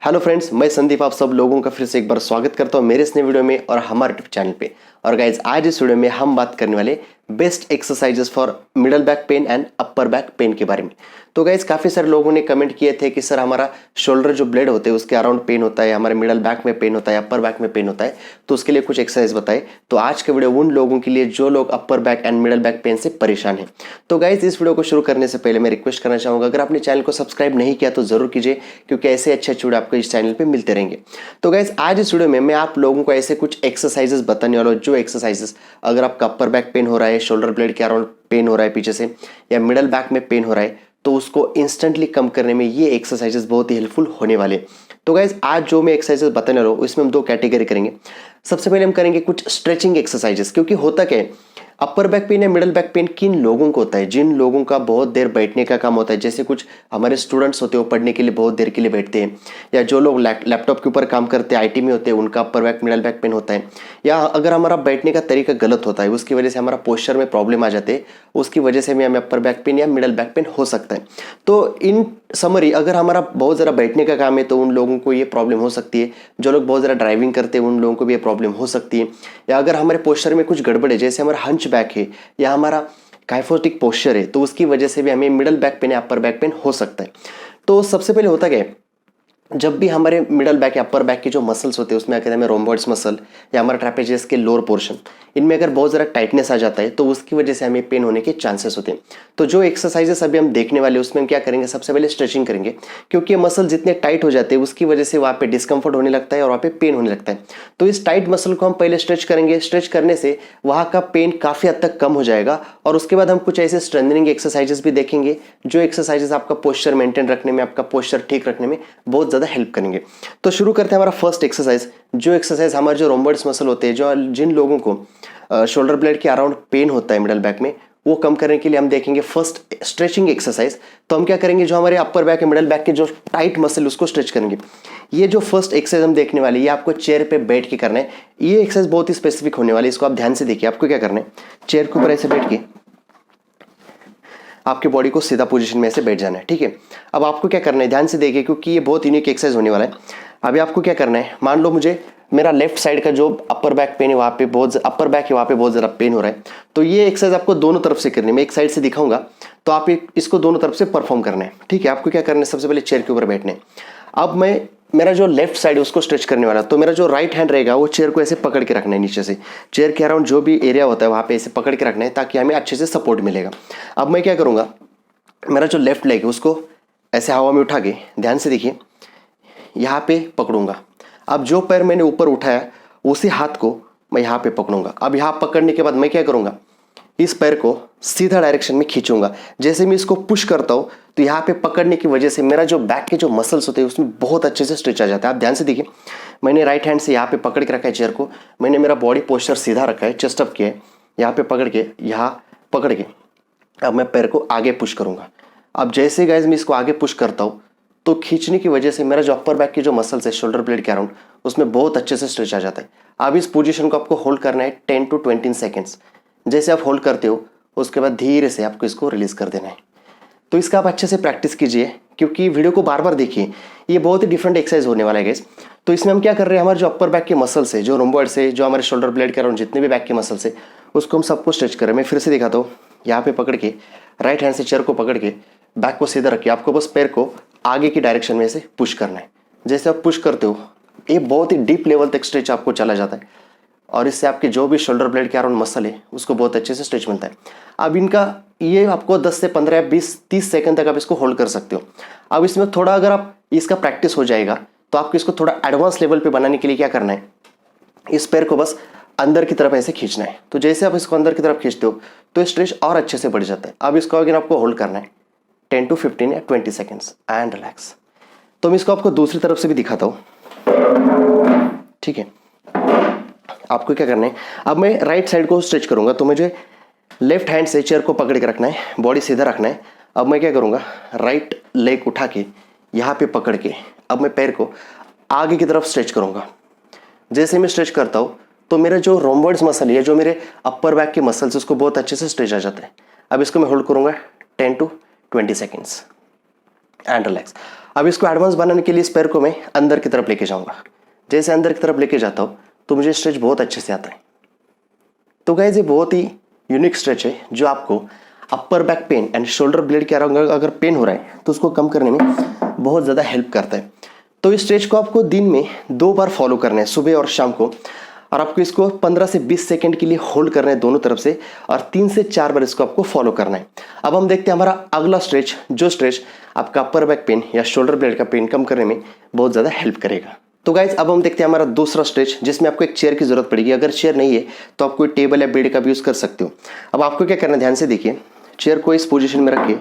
Hello friends, मैं संदीप आप सब लोगों का फिर से एक बार स्वागत करता हूं मेरे इस नए वीडियो में और हमारे यूट्यूब चैनल पे। और गाइज आज इस वीडियो में हम बात करने वाले best exercises for middle back pain and upper back pain के बारे में। तो गाइज काफ़ी सारे लोगों ने कमेंट किए थे कि सर हमारा शोल्डर जो ब्लेड होते हैं उसके अराउंड पेन होता है, हमारे मिडल बैक में पेन होता है, अपर बैक में पेन होता है, तो उसके लिए कुछ एक्सरसाइज बताए। तो आज का वीडियो उन लोगों के लिए जो लोग upper back and middle back pain से परेशान हैं। तो गाइज इस वीडियो को शुरू करने से पहले मैं रिक्वेस्ट करना चाहूँगा, अगर आपने चैनल को सब्सक्राइब नहीं किया तो जरूर कीजिए, क्योंकि ऐसे अच्छे वीडियो आपको इस चैनल पर मिलते रहेंगे। तो गाइज आज इस वीडियो में मैं आप लोगों को ऐसे कुछ एक्सरसाइजेस बताने वाला हूँ, जो एक्सरसाइजेस अगर आपका अपर बैक पेन हो रहा है, शोल्डर ब्लेड के अराउंड पेन हो रहा है पीछे से, या मिडल बैक में पेन हो रहा है, तो उसको इंस्टेंटली कम करने में ये एक्सरसाइजेस बहुत ही हेल्पफुल होने वाले। तो गाइज आज जो मैं एक्सरसाइजेस बताने वाला हूँ उसमें हम दो कैटेगरी करेंगे। सबसे पहले हम करेंगे कुछ स्ट्रेचिंग एक्सरसाइजेस, क्योंकि होता क्या है, अपर बैक पेन या मिडल बैक पेन किन लोगों को होता है, जिन लोगों का बहुत देर बैठने का काम होता है, जैसे कुछ हमारे स्टूडेंट्स होते हैं वो पढ़ने के लिए बहुत देर के लिए बैठते हैं, या जो लोग लैपटॉप के ऊपर काम करते हैं, आईटी में होते हैं, उनका upper back middle back pain होता है, या अगर हमारा बैठने का तरीका गलत होता है उसकी वजह से हमारा पोस्चर में प्रॉब्लम आ जाते हैं, उसकी वजह से भी हमें अपर बैक पेन या मिडल बैक पेन हो सकता है। तो इन समरी अगर हमारा बहुत ज़्यादा बैठने का काम है तो उन लोगों को ये प्रॉब्लम हो सकती है, जो लोग बहुत ज़्यादा ड्राइविंग करते हैं उन लोगों को भी ये प्रॉब्लम हो सकती है, या अगर हमारे पोस्चर में कुछ गड़बड़ है, जैसे हमारा हंच बैक है या हमारा काइफोटिक पोस्चर है, तो उसकी वजह से भी हमें मिडल बैक पेन या अपर बैक पेन हो सकता है। तो सबसे पहले होता क्या है, जब भी हमारे मिडल बैक या अपर बैक के जो मसल्स होते हैं उसमें कहते हैं रोम्बॉइड्स मसल या हमारा ट्रेपेजियस के लोअर पोर्शन, इनमें अगर बहुत ज़्यादा टाइटनेस आ जाता है तो उसकी वजह से हमें पेन होने के चांसेस होते हैं। तो जो एक्सरसाइजेस अभी हम देखने वाले उसमें हम क्या करेंगे, सबसे पहले स्ट्रेचिंग करेंगे, क्योंकि ये मसल जितने टाइट हो जाते हैं उसकी वजह से वहाँ पे डिस्कम्फर्ट होने लगता है और वहाँ पे पेन होने लगता है। तो इस टाइट मसल को हम पहले स्ट्रेच करेंगे, स्ट्रेच करने से वहाँ का पेन काफ़ी हद तक कम हो जाएगा, और उसके बाद हम कुछ ऐसे स्ट्रेंथनिंग एक्सरसाइजेस भी देखेंगे, जो एक्सरसाइजेस आपका पोस्चर मेंटेन रखने में, आपका पोस्चर ठीक रखने में बहुत ज़्यादा हेल्प करेंगे। तो शुरू करते हैं हमारा फर्स्ट एक्सरसाइज। जो एक्सरसाइज हमारे जो रोम्बॉइड्स मसल होते हैं, जो जिन लोगों को शोल्डर ब्लेड के अराउंड पेन होता है मिडल बैक में, वो कम करने के लिए हम देखेंगे फर्स्ट स्ट्रेचिंग एक्सरसाइज। तो हम क्या करेंगे, जो हमारे अपर बैक या मिडल बैक के जो टाइट मसल उसको स्ट्रेच करेंगे। ये जो फर्स्ट एक्सरसाइज हम देखने वाले, ये आपको चेयर पे बैठ के करना है। ये एक्सरसाइज बहुत ही स्पेसिफिक होने वाली है, इसको आप ध्यान से देखिए। आपको क्या करना है, चेयर के ऊपर ऐसे बैठ के आपकी बॉडी को सीधा पोजीशन में ऐसे बैठ जाना है, ठीक है। अब आपको क्या करना है, ध्यान से देखिए, क्योंकि ये बहुत यूनिक एक्सरसाइज होने वाला है। अभी आपको क्या करना है, मान लो मुझे मेरा लेफ्ट साइड का जो अपर बैक पेन है, वहाँ पे बहुत अपर बैक है, वहाँ पे बहुत ज़्यादा पेन हो रहा है। तो ये एक्सरसाइज आपको दोनों तरफ से करनी है। मैं एक साइड से दिखाऊंगा, तो आप इसको दोनों तरफ से परफॉर्म करना है, ठीक है। आपको क्या करना है, सबसे पहले चेयर के ऊपर बैठना है। अब मैं मेरा जो लेफ्ट साइड है उसको स्ट्रेच करने वाला, तो मेरा जो राइट हैंड रहेगा वो चेयर को ऐसे पकड़ के रखना है नीचे से। चेयर के अराउंड जो भी एरिया होता है वहाँ पे ऐसे पकड़ के रखना है, ताकि हमें अच्छे से सपोर्ट मिलेगा। अब मैं क्या करूँगा, मेरा जो लेफ्ट लेग है उसको ऐसे हवा में उठा के, ध्यान से देखिए, यहाँ पे पकड़ूंगा। अब जो पैर मैंने ऊपर उठाया उसी हाथ को मैं यहाँ पे पकड़ूंगा। अब यहाँ पकड़ने के बाद मैं क्या करूँगा, इस पैर को सीधा डायरेक्शन में खींचूंगा। जैसे मैं इसको पुश करता हूँ तो यहाँ पे पकड़ने की वजह से मेरा जो बैक के जो मसल्स होते हैं उसमें बहुत अच्छे से स्ट्रेच आ जाता है। आप ध्यान से देखिए, मैंने राइट हैंड से यहाँ पे पकड़ के रखा है चेयर को, मैंने मेरा बॉडी पोस्चर सीधा रखा है, चेस्ट अप किया है, यहाँ पे पकड़ के, यहाँ पकड़ के अब मैं पैर को आगे पुश करूँगा। अब जैसे गाइज मैं इसको आगे पुश करता हूँ तो खींचने की वजह से मेरा जो अपर बैक की जो मसल्स है शोल्डर ब्लेड के अराउंड, उसमें बहुत अच्छे से स्ट्रेच आ जाता है। अब इस पोजीशन को आपको होल्ड करना है 10 to 20 सेकेंड्स। जैसे आप होल्ड करते हो उसके बाद धीरे से आपको इसको रिलीज कर देना है। तो इसका आप अच्छे से प्रैक्टिस कीजिए, क्योंकि वीडियो को बार बार देखिए, ये बहुत ही डिफरेंट एक्सरसाइज होने वाला है गाइस। तो इसमें हम क्या कर रहे हैं, हमारे जो अपर बैक के मसल्स है, जो रोम्बॉइड्स है, जो हमारे शोल्डर ब्लेड के अराउंड जितने भी बैक के मसल्स है, उसको हम सबको स्ट्रेच कर रहे हैं। मैं फिर से दिखाता हूँ, यहाँ पे पकड़ के राइट हैंड से चेयर को पकड़ के बैक को सीधा रखिए। आपको बस पैर को आगे की डायरेक्शन में से पुश करना है। जैसे आप पुश करते हो ये बहुत ही डीप लेवल तक स्ट्रेच आपको चला जाता है, और इससे आपके जो भी शोल्डर ब्लेड के अराउंड मसल है उसको बहुत अच्छे से स्ट्रेच मिलता है। अब इनका ये आपको 10 से 15 या 20-30 सेकंड तक आप इसको होल्ड कर सकते हो। अब इसमें थोड़ा अगर आप इसका प्रैक्टिस हो जाएगा तो आपको इसको थोड़ा एडवांस लेवल पे बनाने के लिए क्या करना है, इस पैर को बस अंदर की तरफ ऐसे खींचना है। तो जैसे आप इसको अंदर की तरफ खींचते हो तो स्ट्रेच और अच्छे से बढ़ जाता है। अब इसको अगेन आपको होल्ड करना है 10 to 15 या 20 सेकेंड्स एंड रिलैक्स। तो मैं इसको आपको दूसरी तरफ से भी दिखाता हूँ, ठीक है। आपको क्या करना है, अब मैं राइट साइड को स्ट्रेच करूंगा, तो मुझे लेफ्ट हैंड से चेयर को पकड़ के रखना है, बॉडी सीधा रखना है। अब मैं क्या करूंगा, राइट लेग उठा के यहाँ पे पकड़ के अब मैं पैर को आगे की तरफ स्ट्रेच करूंगा। जैसे मैं स्ट्रेच करता हूँ तो मेरा जो रोम्बॉइड्स मसल है, जो मेरे अपर बैक के मसल्स, उसको बहुत अच्छे से स्ट्रेच आ जाता है। अब इसको मैं होल्ड करूंगा 10 to 20 सेकेंड्स। And relax. अब इसको एडवांस बनाने के लिए इस पैर को मैं अंदर की तरफ लेके जाऊंगा। जैसे अंदर की तरफ लेके जाता हूँ तो मुझे स्ट्रेच बहुत अच्छे से आता है। तो गाइस ये बहुत ही यूनिक स्ट्रेच है जो आपको upper back pain and shoulder blade के अराउंड अगर पेन हो रहा है तो उसको कम करने में बहुत ज़्यादा हेल्प करता है। तो इस स्ट्रेच को आपको दिन में 2 बार फॉलो करना है, सुबह और शाम को, और आपको इसको 15 से 20 सेकंड के लिए होल्ड करना है दोनों तरफ से, और 3 से 4 बार इसको आपको फॉलो करना है। अब हम देखते हैं हमारा अगला स्ट्रेच, जो स्ट्रेच आपका अपर बैक पेन या शोल्डर ब्लेड का पेन कम करने में बहुत ज़्यादा हेल्प करेगा। तो गाइज अब हम देखते हैं हमारा दूसरा स्ट्रेच, जिसमें आपको एक चेयर की जरूरत पड़ेगी। अगर चेयर नहीं है तो आप कोई टेबल या बेड का भी यूज़ कर सकते हो। अब आपको क्या करना है, ध्यान से देखिए। चेयर को इस पोजीशन में रखिए।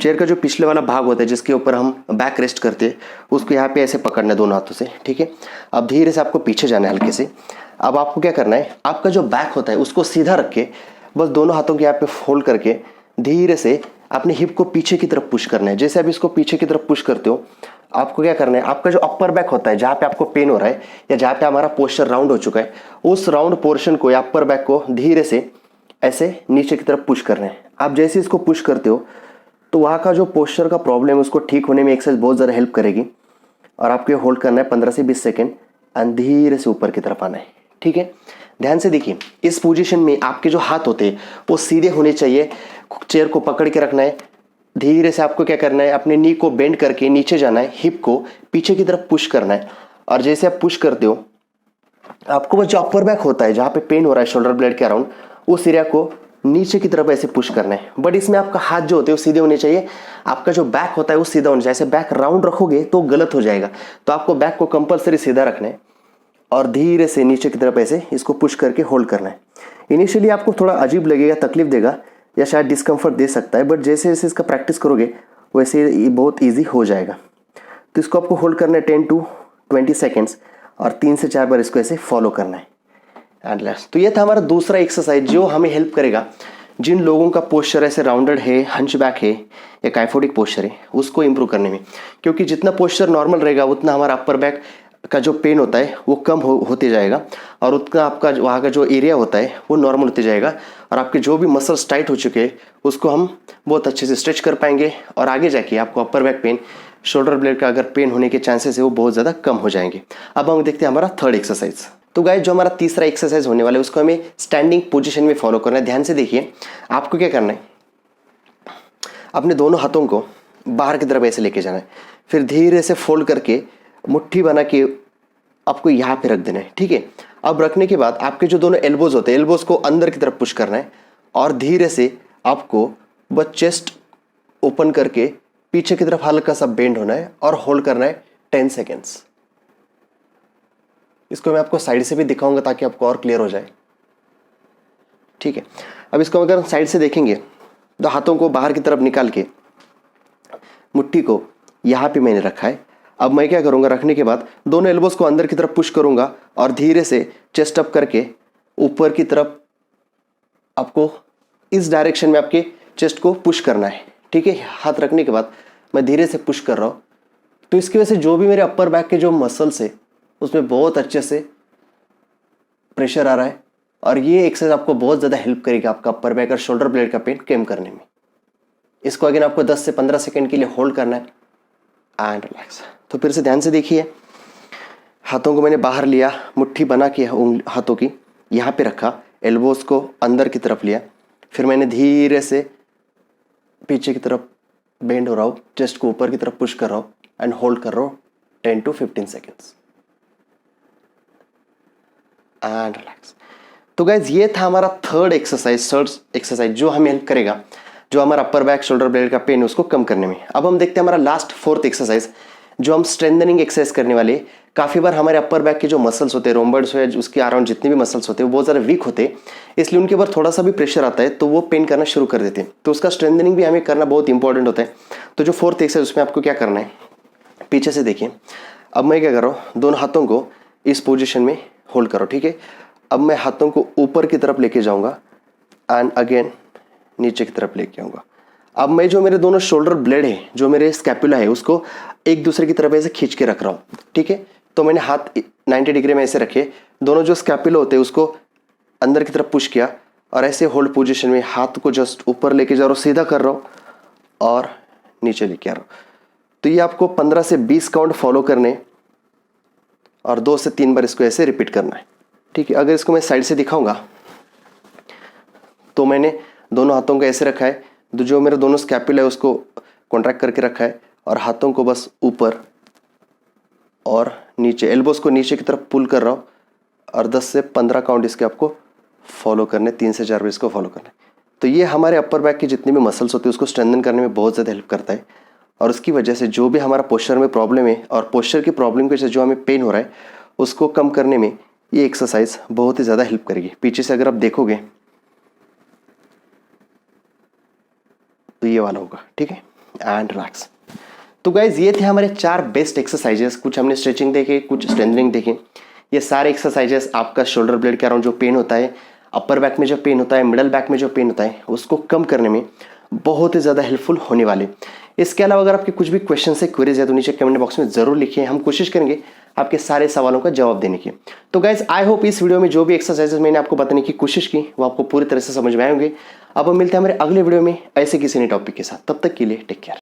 चेयर का जो पिछले वाला भाग होता है जिसके ऊपर हम बैक रेस्ट करते हैं, उसको यहाँ पे ऐसे पकड़ना है दोनों हाथों से, ठीक है। अब धीरे से आपको पीछे जाना है हल्के से। अब आपको क्या करना है, आपका जो बैक होता है उसको सीधा रख के बस दोनों हाथों के यहाँ पे फोल्ड करके धीरे से अपने हिप को पीछे की तरफ पुश करना है। जैसे अब इसको पीछे की तरफ पुश करते हो, आपको क्या करना है, आपका जो अपर बैक होता है जहाँ पे आपको पेन हो रहा है या जहाँ पे हमारा पोस्चर राउंड हो चुका है, उस राउंड पोर्शन को या अपर बैक को धीरे से ऐसे नीचे की तरफ पुश करना है। आप जैसे इसको पुश करते हो तो वहाँ का जो पोस्चर का प्रॉब्लम है उसको ठीक होने में एक्सरसाइज बहुत ज़्यादा हेल्प करेगी। और आपको होल्ड करना है 15 से 20 सेकेंड एंड धीरे से ऊपर की तरफ आना है, ठीक है। ध्यान से देखिए, इस पोजीशन में आपके जो हाथ होते हैं वो सीधे होने चाहिए। चेयर को पकड़ के रखना है। धीरे से आपको क्या करना है, अपने नी को बेंड करके नीचे जाना है, हिप को पीछे की तरफ पुश करना है। और जैसे आप पुश करते हो, आपको वो जो अपर बैक होता है जहाँ पे पेन हो रहा है शोल्डर ब्लेड के अराउंड, उस एरिया को नीचे की तरफ ऐसे पुश करना है। बट इसमें आपका हाथ जो होते हैं वो सीधे होने चाहिए। आपका जो बैक होता है वो सीधा होना चाहिए। ऐसे बैक राउंड रखोगे तो गलत हो जाएगा। तो आपको बैक को कंपलसरी सीधा रखना है और धीरे से नीचे की तरफ ऐसे इसको पुश करके होल्ड करना है। इनिशियली आपको थोड़ा अजीब लगेगा, तकलीफ देगा या शायद डिस्कम्फर्ट दे सकता है, बट जैसे जैसे इसका प्रैक्टिस करोगे वैसे ये बहुत ईजी हो जाएगा। तो इसको आपको होल्ड करना है 10 to 20 सेकेंड्स और 3 से 4 बार इसको ऐसे फॉलो करना है। एंड लास्ट, तो ये था हमारा दूसरा एक्सरसाइज जो हमें हेल्प करेगा जिन लोगों का पोस्चर ऐसे राउंडेड है, हंचबैक है या काइफोडिक पोस्चर है, उसको इंप्रूव करने में। क्योंकि जितना पोस्चर नॉर्मल रहेगा उतना हमारा अपर बैक का जो पेन होता है वो कम होते जाएगा और उतना आपका वहाँ का जो एरिया होता है वो नॉर्मल होते जाएगा और आपके जो भी मसल्स टाइट हो चुके हैं उसको हम बहुत अच्छे से स्ट्रेच कर पाएंगे और आगे जाके आपको upper back pain, shoulder blade का अगर पेन होने के चांसेस है वो बहुत ज़्यादा कम हो जाएंगे। अब हम देखते हैं हमारा थर्ड एक्सरसाइज। तो गाइस जो हमारा तीसरा एक्सरसाइज होने वाला है उसको हमें स्टैंडिंग पोजीशन में फॉलो करना है। ध्यान से देखिए, आपको क्या करना है, अपने दोनों हाथों को बाहर की तरफ ऐसे लेके जाना है, फिर धीरे से फोल्ड करके मुट्ठी बना के आपको यहाँ पे रख देना है, ठीक है। अब रखने के बाद आपके जो दोनों एल्बोज होते हैं, एल्बोज को अंदर की तरफ पुश करना है और धीरे से आपको बस चेस्ट ओपन करके पीछे की तरफ हल्का सा बेंड होना है और होल्ड करना है 10 सेकेंड्स। इसको मैं आपको साइड से भी दिखाऊंगा ताकि आपको और क्लियर हो जाए, ठीक है। अब इसको अगर साइड से देखेंगे तो हाथों को बाहर की तरफ निकाल के मुट्ठी को यहाँ पे मैंने रखा है। अब मैं क्या करूँगा, रखने के बाद दोनों एल्बोज को अंदर की तरफ पुश करूँगा और धीरे से चेस्ट अप करके ऊपर की तरफ आपको इस डायरेक्शन में आपके चेस्ट को पुश करना है, ठीक है। हाथ रखने के बाद मैं धीरे से पुश कर रहा हूँ। तो इसकी वजह से जो भी मेरे अपर बैक के जो मसल्स है उसमें बहुत अच्छे से प्रेशर आ रहा है और ये एक्सरसाइज आपको बहुत ज़्यादा हेल्प करेगी आपका अपर बैक और शोल्डर ब्लेड का पेन कम करने में। इसको अगेन आपको 10 से 15 सेकेंड के लिए होल्ड करना है एंड रिलैक्स। तो फिर से ध्यान से देखिए, हाथों को मैंने बाहर लिया, मुट्ठी बना के हाथों की यहाँ पे रखा, एल्बोज को अंदर की तरफ लिया, फिर मैंने धीरे से पीछे की तरफ बेंड हो रहा हूँ, चेस्ट को ऊपर की तरफ पुश कर रहा हूँ एंड होल्ड कर रहा हूँ 10 to 15 सेकेंड्स एंड रिलैक्स। तो गाइज ये था हमारा थर्ड एक्सरसाइज जो हमें हेल्प करेगा जो हमारा अपर बैक शोल्डर ब्लेड का पेन है उसको कम करने में। अब हम देखते हैं हमारा लास्ट फोर्थ एक्सरसाइज जो हम स्ट्रेंथनिंग एक्सरसाइज करने वाले। काफ़ी बार हमारे अपर बैक के जो मसल्स होते हैं, रोम्बर्ड्स है उसके अराउंड जितने भी मसल्स होते हैं वो बहुत ज़्यादा वीक होते हैं, इसलिए उनके ऊपर थोड़ा सा भी प्रेशर आता है तो वो पेन करना शुरू कर देते हैं। तो उसका स्ट्रेंथनिंग भी हमें करना बहुत इंपॉर्टेंट होता है। तो जो फोर्थ एक्सरसाइज उसमें आपको क्या करना है, पीछे से देखिए। अब मैं क्या कर रहा हूँ, दोनों हाथों को इस पोजिशन में होल्ड करो, ठीक है। अब मैं हाथों को ऊपर की तरफ लेके जाऊँगा एंड अगेन नीचे की तरफ लेके आऊँगा। अब मैं जो मेरे दोनों शोल्डर ब्लेड है, जो मेरे स्कैपुला है, उसको एक दूसरे की तरफ ऐसे खींच के रख रहा हूँ, ठीक है। तो मैंने हाथ 90 डिग्री में ऐसे रखे, दोनों जो स्कैपुला होते हैं उसको अंदर की तरफ पुश किया और ऐसे होल्ड पोजीशन में हाथ को जस्ट ऊपर लेके जा रहा हूँ, सीधा कर रहा हूँ और नीचे लेके आ रहा हूँ। तो ये आपको 15 से 20 काउंट फॉलो करने और 2 से 3 बार इसको ऐसे रिपीट करना है, ठीक है। अगर इसको मैं साइड से दिखाऊंगा तो मैंने दोनों हाथों को ऐसे रखा है, जो मेरा दोनों स्कैपुला है उसको कॉन्ट्रैक्ट करके रखा है और हाथों को बस ऊपर और नीचे, एल्बोस को नीचे की तरफ पुल कर रहा हूँ और 10 से 15 काउंट इसके आपको फॉलो करने, 3 से 4 बार इसको फॉलो करना है। तो ये हमारे अपर बैक की जितनी भी मसल्स होती है उसको स्ट्रेंथन करने में बहुत ज़्यादा हेल्प करता है और उसकी वजह से जो भी हमारा पोस्चर में प्रॉब्लम है और पोस्चर की प्रॉब्लम की वजह से जो हमें पेन हो रहा है उसको कम करने में ये एक्सरसाइज बहुत ही ज़्यादा हेल्प करेगी। पीछे से अगर आप देखोगे तो ये वाला होगा, ठीक है, एंड रिलैक्स। तो गाइज ये थे हमारे 4 बेस्ट एक्सरसाइजेस। कुछ हमने स्ट्रेचिंग देखे, कुछ स्ट्रेंथनिंग देखे। ये सारे एक्सरसाइजेस आपका शोल्डर ब्लेड के अराउंड जो पेन होता है, अपर बैक में जो पेन होता है, मिडल बैक में जो पेन होता है, उसको कम करने में बहुत ही ज़्यादा हेल्पफुल होने वाले। इसके अलावा अगर आपके कुछ भी क्वेश्चन है, क्वेरीज है तो नीचे कमेंट बॉक्स में ज़रूर लिखिए, हम कोशिश करेंगे आपके सारे सवालों का जवाब देने की। तो गाइज आई होप इस वीडियो में जो भी एक्सरसाइजेस मैंने आपको बताने की कोशिश की वो आपको पूरी तरह से समझ में आए होंगे। अब हम मिलते हैं हमारे अगले वीडियो में ऐसे किसी नए टॉपिक के साथ। तब तक के लिए टेक केयर।